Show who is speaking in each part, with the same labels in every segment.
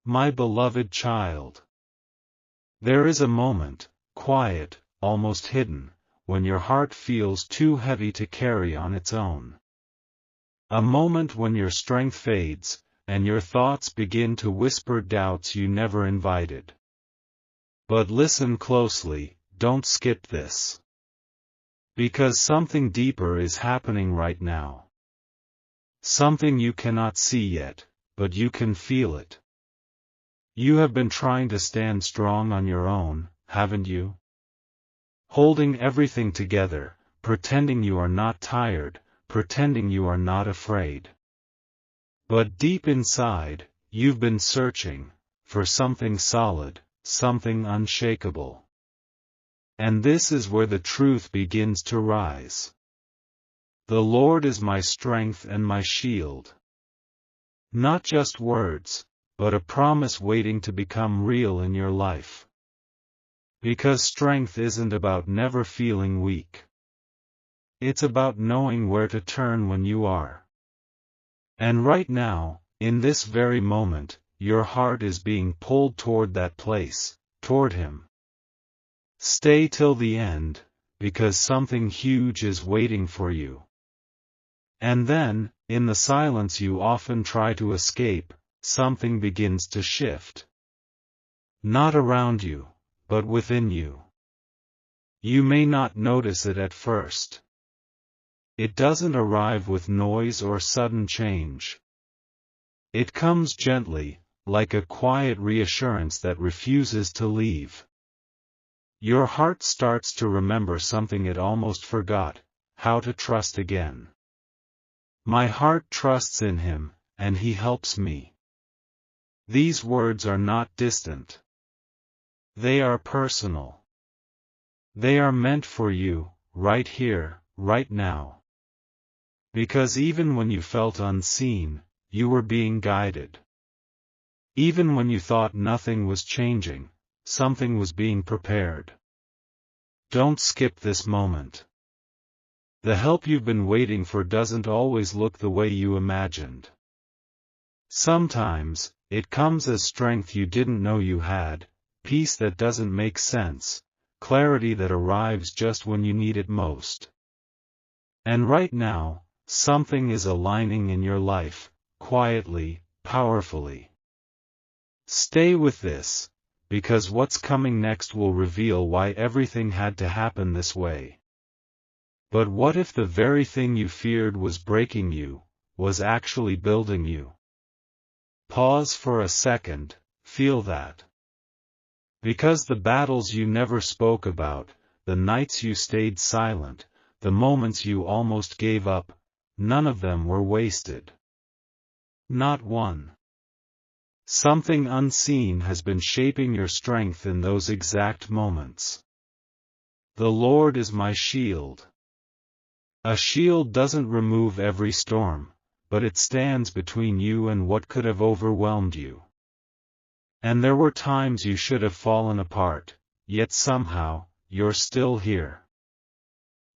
Speaker 1: My beloved child. There is a moment, quiet, almost hidden, when your heart feels too heavy to carry on its own. A moment when your strength fades, and your thoughts begin to whisper doubts you never invited. But listen closely, don't skip this. Because something deeper is happening right now. Something you cannot see yet, but you can feel it. You have been trying to stand strong on your own, haven't you? Holding everything together, pretending you are not tired, pretending you are not afraid. But deep inside, you've been searching for something solid, something unshakable. And this is where the truth begins to rise. The Lord is my strength and my shield. Not just words, but a promise waiting to become real in your life. Because strength isn't about never feeling weak. It's about knowing where to turn when you are. And right now, in this very moment, your heart is being pulled toward that place, toward Him. Stay till the end, because something huge is waiting for you. And then, in the silence you often try to escape, something begins to shift. Not around you, but within you. You may not notice it at first. It doesn't arrive with noise or sudden change. It comes gently, like a quiet reassurance that refuses to leave. Your heart starts to remember something it almost forgot, how to trust again. My heart trusts in Him, and He helps me. These words are not distant. They are personal. They are meant for you, right here, right now. Because even when you felt unseen, you were being guided. Even when you thought nothing was changing, something was being prepared. Don't skip this moment. The help you've been waiting for doesn't always look the way you imagined. Sometimes, it comes as strength you didn't know you had, peace that doesn't make sense, clarity that arrives just when you need it most. And right now, something is aligning in your life, quietly, powerfully. Stay with this, because what's coming next will reveal why everything had to happen this way. But what if the very thing you feared was breaking you, was actually building you? Pause for a second, feel that. Because the battles you never spoke about, the nights you stayed silent, the moments you almost gave up, none of them were wasted. Not one. Something unseen has been shaping your strength in those exact moments. The Lord is my shield. A shield doesn't remove every storm, but it stands between you and what could have overwhelmed you. And there were times you should have fallen apart, yet somehow, you're still here.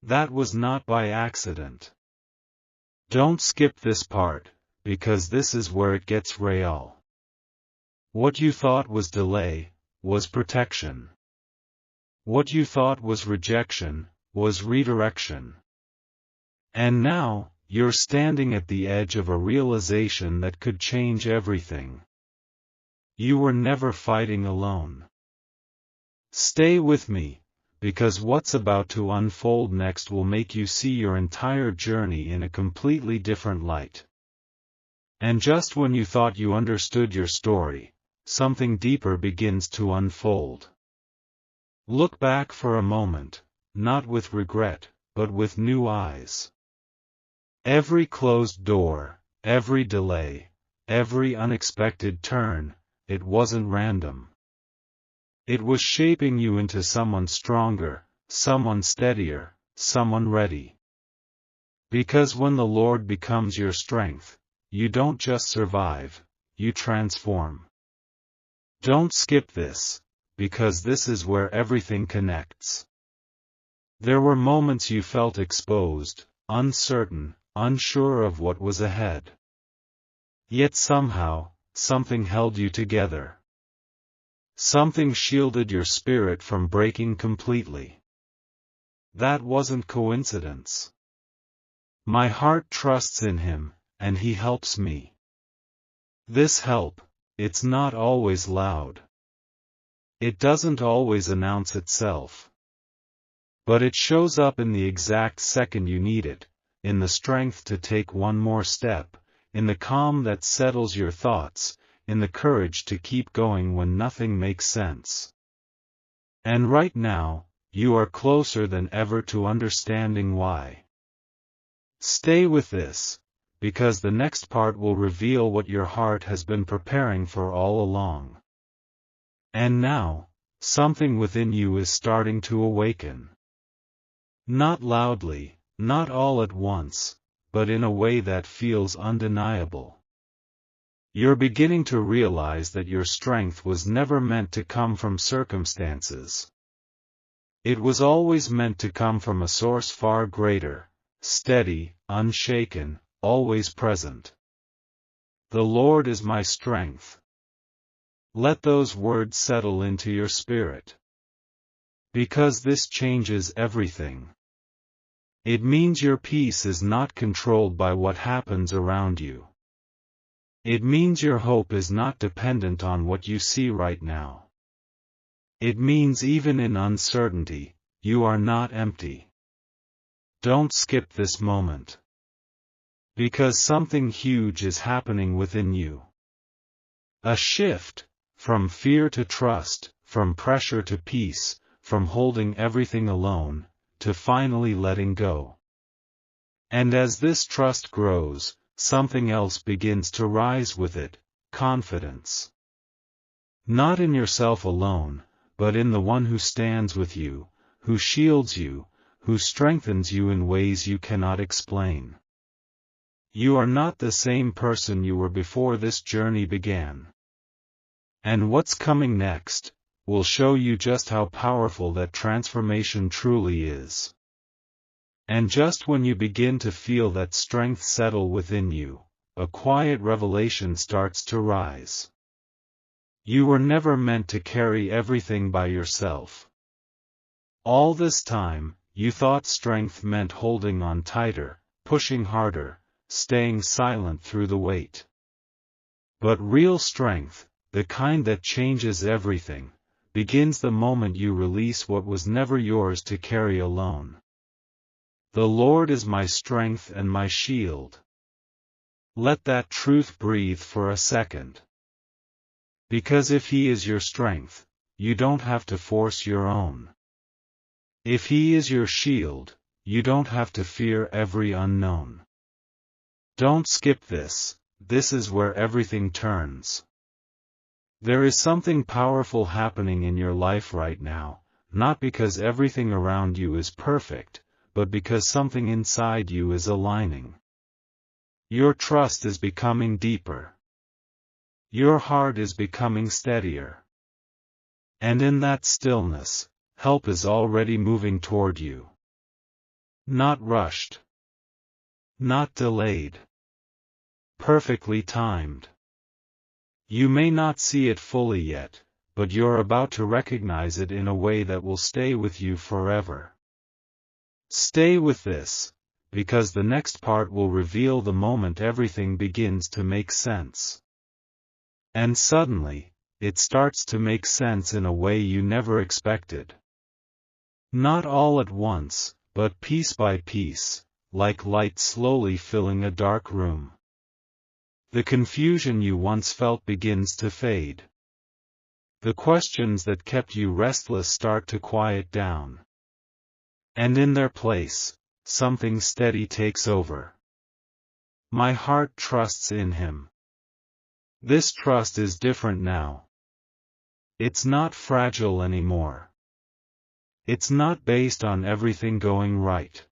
Speaker 1: That was not by accident. Don't skip this part, because this is where it gets real. What you thought was delay, was protection. What you thought was rejection, was redirection. And now, you're standing at the edge of a realization that could change everything. You were never fighting alone. Stay with me, because what's about to unfold next will make you see your entire journey in a completely different light. And just when you thought you understood your story, something deeper begins to unfold. Look back for a moment, not with regret, but with new eyes. Every closed door, every delay, every unexpected turn, it wasn't random. It was shaping you into someone stronger, someone steadier, someone ready. Because when the Lord becomes your strength, you don't just survive, you transform. Don't skip this, because this is where everything connects. There were moments you felt exposed, uncertain, unsure of what was ahead. Yet somehow, something held you together. Something shielded your spirit from breaking completely. That wasn't coincidence. My heart trusts in Him, and He helps me. This help, it's not always loud. It doesn't always announce itself. But it shows up in the exact second you need it, in the strength to take one more step, in the calm that settles your thoughts, in the courage to keep going when nothing makes sense. And right now, you are closer than ever to understanding why. Stay with this, because the next part will reveal what your heart has been preparing for all along. And now, something within you is starting to awaken. Not loudly, not all at once, but in a way that feels undeniable. You're beginning to realize that your strength was never meant to come from circumstances. It was always meant to come from a source far greater, steady, unshaken, always present. The Lord is my strength. Let those words settle into your spirit. Because this changes everything. It means your peace is not controlled by what happens around you. It means your hope is not dependent on what you see right now. It means even in uncertainty, you are not empty. Don't skip this moment. Because something huge is happening within you. A shift, from fear to trust, from pressure to peace, from holding everything alone, to finally letting go. And as this trust grows, something else begins to rise with it, confidence. Not in yourself alone, but in the one who stands with you, who shields you, who strengthens you in ways you cannot explain. You are not the same person you were before this journey began. And what's coming next will show you just how powerful that transformation truly is. And just when you begin to feel that strength settle within you, a quiet revelation starts to rise. You were never meant to carry everything by yourself. All this time, you thought strength meant holding on tighter, pushing harder, staying silent through the weight. But real strength, the kind that changes everything, begins the moment you release what was never yours to carry alone. The Lord is my strength and my shield. Let that truth breathe for a second. Because if He is your strength, you don't have to force your own. If He is your shield, you don't have to fear every unknown. Don't skip this, this is where everything turns. There is something powerful happening in your life right now, not because everything around you is perfect, but because something inside you is aligning. Your trust is becoming deeper. Your heart is becoming steadier. And in that stillness, help is already moving toward you. Not rushed. Not delayed. Perfectly timed. You may not see it fully yet, but you're about to recognize it in a way that will stay with you forever. Stay with this, because the next part will reveal the moment everything begins to make sense. And suddenly, it starts to make sense in a way you never expected. Not all at once, but piece by piece, like light slowly filling a dark room. The confusion you once felt begins to fade. The questions that kept you restless start to quiet down. And in their place, something steady takes over. My heart trusts in Him. This trust is different now. It's not fragile anymore. It's not based on everything going right.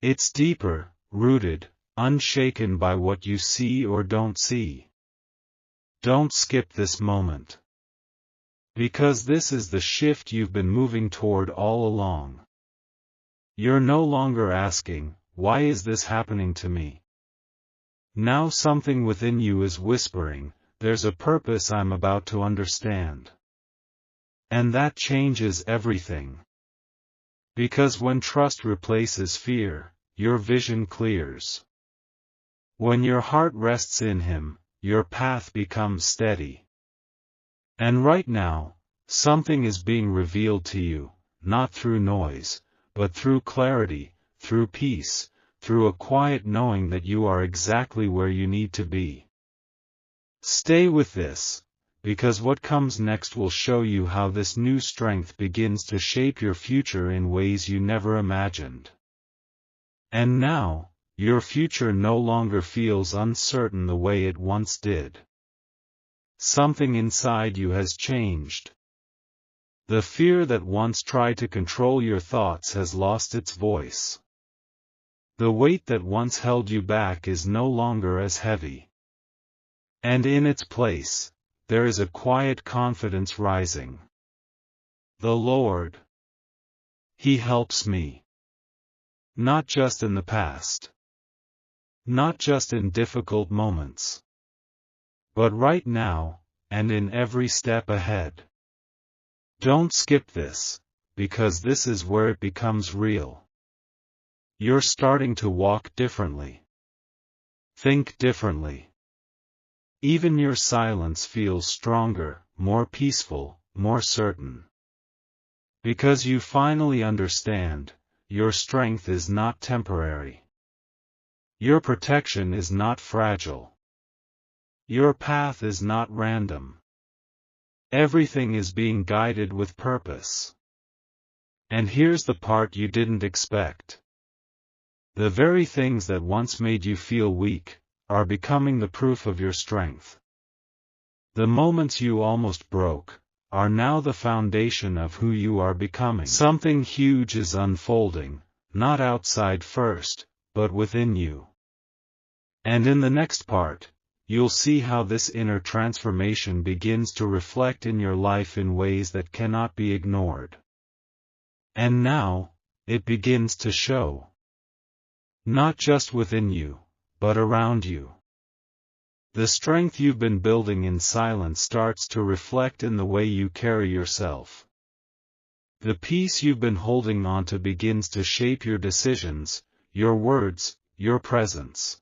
Speaker 1: It's deeper, rooted, unshaken by what you see or don't see. Don't skip this moment. Because this is the shift you've been moving toward all along. You're no longer asking, why is this happening to me? Now something within you is whispering, there's a purpose I'm about to understand. And that changes everything. Because when trust replaces fear, your vision clears. When your heart rests in Him, your path becomes steady. And right now, something is being revealed to you, not through noise, but through clarity, through peace, through a quiet knowing that you are exactly where you need to be. Stay with this, because what comes next will show you how this new strength begins to shape your future in ways you never imagined. And now, your future no longer feels uncertain the way it once did. Something inside you has changed. The fear that once tried to control your thoughts has lost its voice. The weight that once held you back is no longer as heavy. And in its place, there is a quiet confidence rising. The Lord, He helps me. Not just in the past. Not just in difficult moments. But right now, and in every step ahead. Don't skip this, because this is where it becomes real. You're starting to walk differently. Think differently. Even your silence feels stronger, more peaceful, more certain. Because you finally understand, your strength is not temporary. Your protection is not fragile. Your path is not random. Everything is being guided with purpose. And here's the part you didn't expect. The very things that once made you feel weak, are becoming the proof of your strength. The moments you almost broke, are now the foundation of who you are becoming. Something huge is unfolding, not outside first, but within you. And in the next part, you'll see how this inner transformation begins to reflect in your life in ways that cannot be ignored. And now, it begins to show. Not just within you, but around you. The strength you've been building in silence starts to reflect in the way you carry yourself. The peace you've been holding on to begins to shape your decisions, your words, your presence.